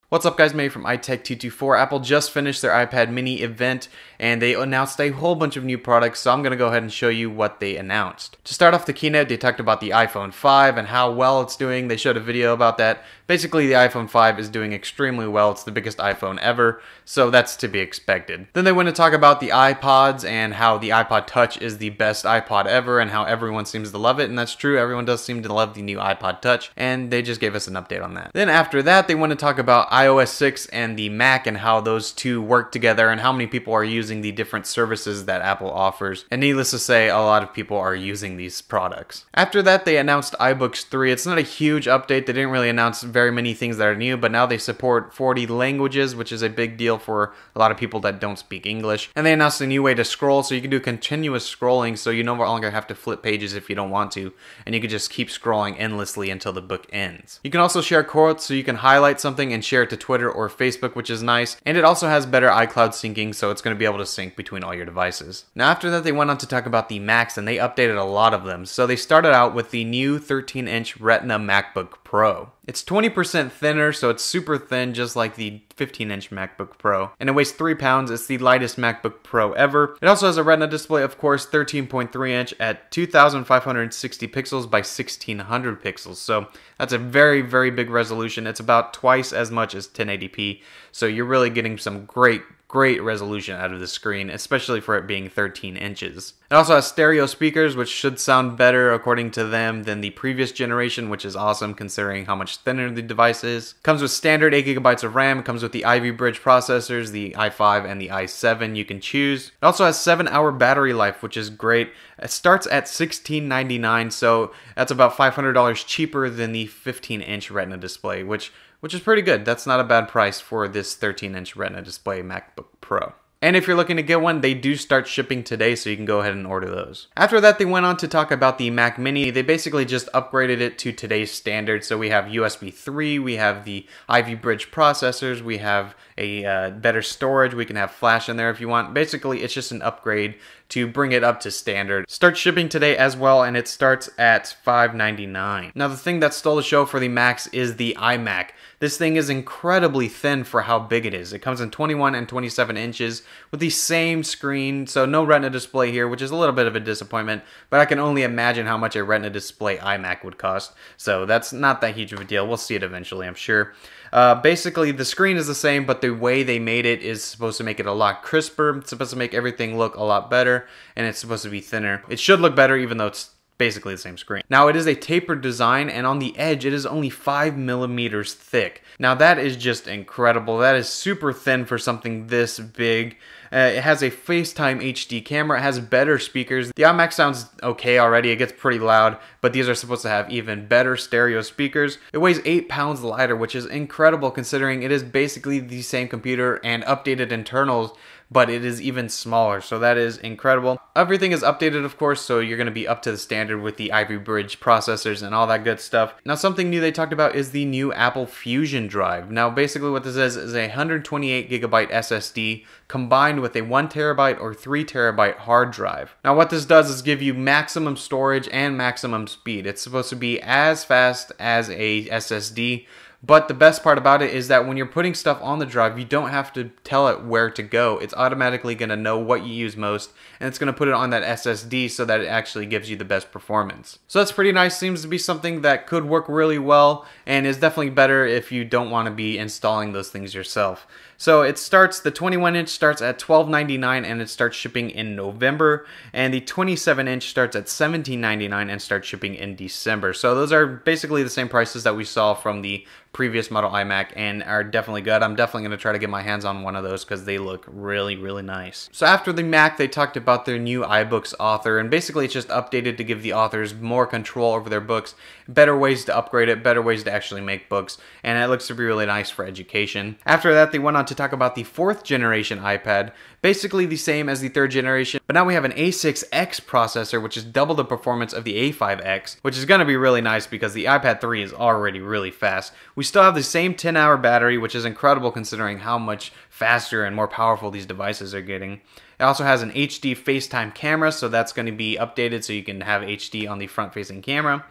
What's up guys, May from iTech224. Apple just finished their iPad mini event and they announced a whole bunch of new products, so I'm going to go ahead and show you what they announced. To start off the keynote, they talked about the iPhone 5 and how well it's doing. They showed a video about that. Basically, the iPhone 5 is doing extremely well. It's the biggest iPhone ever, so that's to be expected. Then they went to talk about the iPods and how the iPod Touch is the best iPod ever and how everyone seems to love it, and that's true. Everyone does seem to love the new iPod Touch, and they just gave us an update on that. Then after that, they want to talk about iOS 6 and the Mac and how those two work together and how many people are using the different services that Apple offers. And needless to say, a lot of people are using these products. After that, they announced iBooks 3. It's not a huge update. They didn't really announce very many things that are new, but now they support 40 languages, which is a big deal for a lot of people that don't speak English. And they announced a new way to scroll, so you can do continuous scrolling, so you no longer have to flip pages if you don't want to, and you can just keep scrolling endlessly until the book ends. You can also share quotes, so you can highlight something and share it to Twitter or Facebook, which is nice. And it also has better iCloud syncing, so it's going to be able to sync between all your devices. Now after that, they went on to talk about the Macs, and they updated a lot of them. So they started out with the new 13-inch Retina MacBook Pro. It's 20% thinner, so it's super thin, just like the 15-inch MacBook Pro. And it weighs 3 pounds. It's the lightest MacBook Pro ever. It also has a Retina display, of course, 13.3-inch at 2,560 pixels by 1,600 pixels. So that's a very, very big resolution. It's about twice as much as 1080p. So you're really getting some great resolution out of the screen, especially for it being 13 inches. It also has stereo speakers, which should sound better according to them than the previous generation, which is awesome considering how much thinner the device is. Comes with standard 8GB of RAM, comes with the Ivy Bridge processors, the i5 and the i7 you can choose. It also has 7-hour battery life, which is great. It starts at $1699, so that's about $500 cheaper than the 15-inch Retina display, which is pretty good. That's not a bad price for this 13-inch Retina display MacBook Pro. And if you're looking to get one, they do start shipping today, so you can go ahead and order those. After that, they went on to talk about the Mac Mini. They basically just upgraded it to today's standard. So we have USB 3, we have the Ivy Bridge processors, we have a better storage, we can have flash in there if you want. Basically, it's just an upgrade to bring it up to standard. Starts shipping today as well, and it starts at $599. Now, the thing that stole the show for the Macs is the iMac. This thing is incredibly thin for how big it is. It comes in 21 and 27 inches with the same screen, so no Retina display here, which is a little bit of a disappointment, but I can only imagine how much a Retina display iMac would cost, so that's not that huge of a deal. We'll see it eventually, I'm sure. Basically, the screen is the same, but the way they made it is supposed to make it a lot crisper. It's supposed to make everything look a lot better, and it's supposed to be thinner. It should look better even though it's basically the same screen. Now, it is a tapered design, and on the edge, it is only 5mm thick. Now, that is just incredible. That is super thin for something this big. It has a FaceTime HD camera. It has better speakers. The iMac sounds okay already. It gets pretty loud, but these are supposed to have even better stereo speakers. It weighs 8 pounds lighter, which is incredible considering it is basically the same computer and updated internals, but it is even smaller, so that is incredible. Everything is updated, of course, so you're going to be up to the standard with the Ivy Bridge processors and all that good stuff. Now, something new they talked about is the new Apple Fusion drive. Now, basically what this is a 128GB SSD combined with a 1TB or 3TB hard drive. Now, what this does is give you maximum storage and maximum speed. It's supposed to be as fast as a SSD, but the best part about it is that when you're putting stuff on the drive, you don't have to tell it where to go. It's automatically going to know what you use most, and it's going to put it on that SSD so that it actually gives you the best performance. So that's pretty nice. Seems to be something that could work really well, and is definitely better if you don't want to be installing those things yourself. So it starts, the 21-inch starts at $1299 and it starts shipping in November, and the 27-inch starts at $1799 and starts shipping in December. So those are basically the same prices that we saw from the previous model iMac and are definitely good. I'm definitely going to try to get my hands on one of those because they look really, really nice. So after the Mac, they talked about their new iBooks author, and basically it's just updated to give the authors more control over their books, better ways to upgrade it, better ways to actually make books, and it looks to be really nice for education. After that, they went on to talk about the 4th generation iPad, basically the same as the 3rd generation, but now we have an A6X processor, which is double the performance of the A5X, which is going to be really nice because the iPad 3 is already really fast. We still have the same 10-hour battery, which is incredible considering how much faster and more powerful these devices are getting. It also has an HD FaceTime camera, so that's going to be updated so you can have HD on the front-facing camera.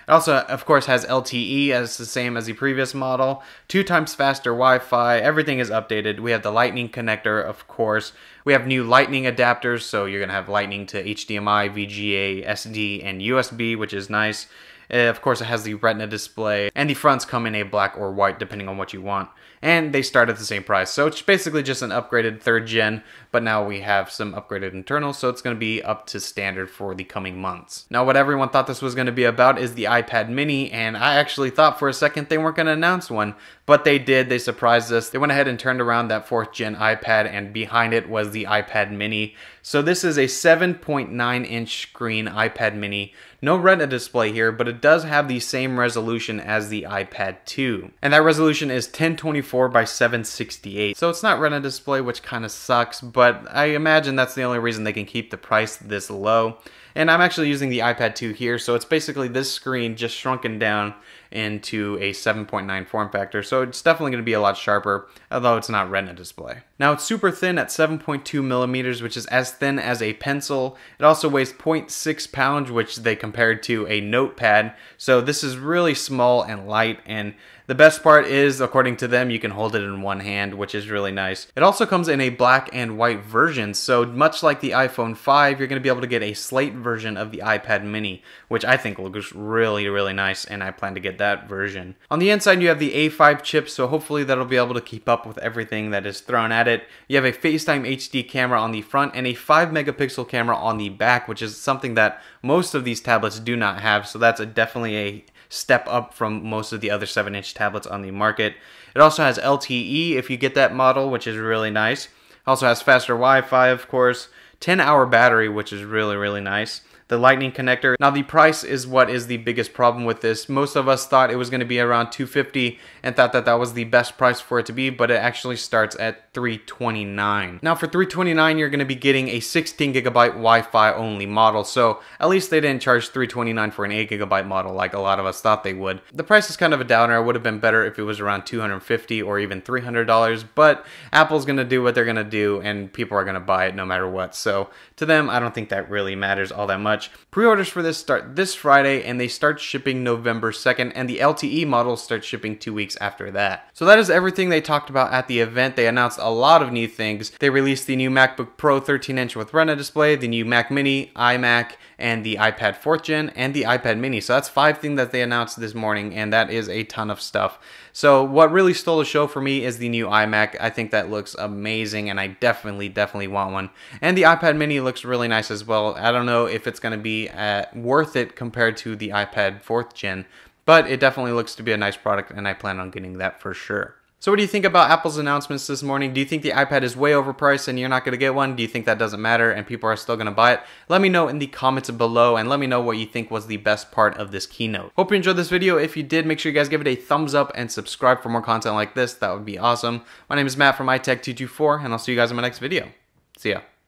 It also, of course, has LTE as the same as the previous model, 2 times faster Wi-Fi, everything is updated. We have the Lightning connector, of course. We have new Lightning adapters, so you're going to have Lightning to HDMI, VGA, SD, and USB, which is nice. Of course, it has the Retina display, and the fronts come in a black or white depending on what you want. And they start at the same price, so it's basically just an upgraded 3rd gen, but now we have some upgraded internals, so it's going to be up to standard for the coming months. Now, what everyone thought this was going to be about is the iPad mini, and I actually thought for a second they weren't going to announce one, but they did. They surprised us. They went ahead and turned around that 4th gen iPad, and behind it was the iPad mini. So this is a 7.9-inch screen iPad mini. No Retina display here, but it does have the same resolution as the iPad 2. And that resolution is 1024 by 768. So it's not Retina display, which kind of sucks, but I imagine that's the only reason they can keep the price this low. And I'm actually using the iPad 2 here, so it's basically this screen just shrunken down into a 7.9 form factor, so it's definitely going to be a lot sharper, although it's not Retina display. Now it's super thin at 7.2 millimeters, which is as thin as a pencil. It also weighs 0.6 pounds, which they compared to a notepad, so this is really small and light, and the best part is, according to them, you can hold it in one hand, which is really nice. It also comes in a black and white version, so much like the iPhone 5, you're going to be able to get a slate version of the iPad mini, which I think looks really, really nice, and I plan to get that version. On the inside, you have the A5 chip, so hopefully that'll be able to keep up with everything that is thrown at it. You have a FaceTime HD camera on the front and a 5 megapixel camera on the back, which is something that most of these tablets do not have, so that's definitely a step up from most of the other 7-inch tablets on the market. It also has LTE if you get that model, which is really nice. Also has faster Wi-Fi, of course, 10-hour battery, which is really, really nice. The Lightning connector. Now the price is what is the biggest problem with this. Most of us thought it was going to be around $250 and thought that that was the best price for it to be, but it actually starts at $329. Now for $329, you're going to be getting a 16 gigabyte Wi-Fi only model, so at least they didn't charge $329 for an 8 gigabyte model like a lot of us thought they would. The price is kind of a downer. It would have been better if it was around $250 or even $300, but Apple's going to do what they're going to do and people are going to buy it no matter what. So to them, I don't think that really matters all that much. Pre-orders for this start this Friday and they start shipping November 2nd, and the LTE models start shipping 2 weeks after that. So that is everything they talked about at the event. They announced a lot of new things. They released the new MacBook Pro 13-inch with Retina display, the new Mac Mini, iMac, and the iPad 4th gen, and the iPad mini. So that's 5 things that they announced this morning, and that is a ton of stuff. So what really stole the show for me is the new iMac. I think that looks amazing, and I definitely want one. And the iPad mini looks really nice as well. I don't know if it's going to be worth it compared to the iPad 4th gen, but it definitely looks to be a nice product, and I plan on getting that for sure. So what do you think about Apple's announcements this morning? Do you think the iPad is way overpriced and you're not going to get one? Do you think that doesn't matter and people are still going to buy it? Let me know in the comments below, and let me know what you think was the best part of this keynote. Hope you enjoyed this video. If you did, make sure you guys give it a thumbs up and subscribe for more content like this. That would be awesome. My name is Matt from iTech224, and I'll see you guys in my next video. See ya.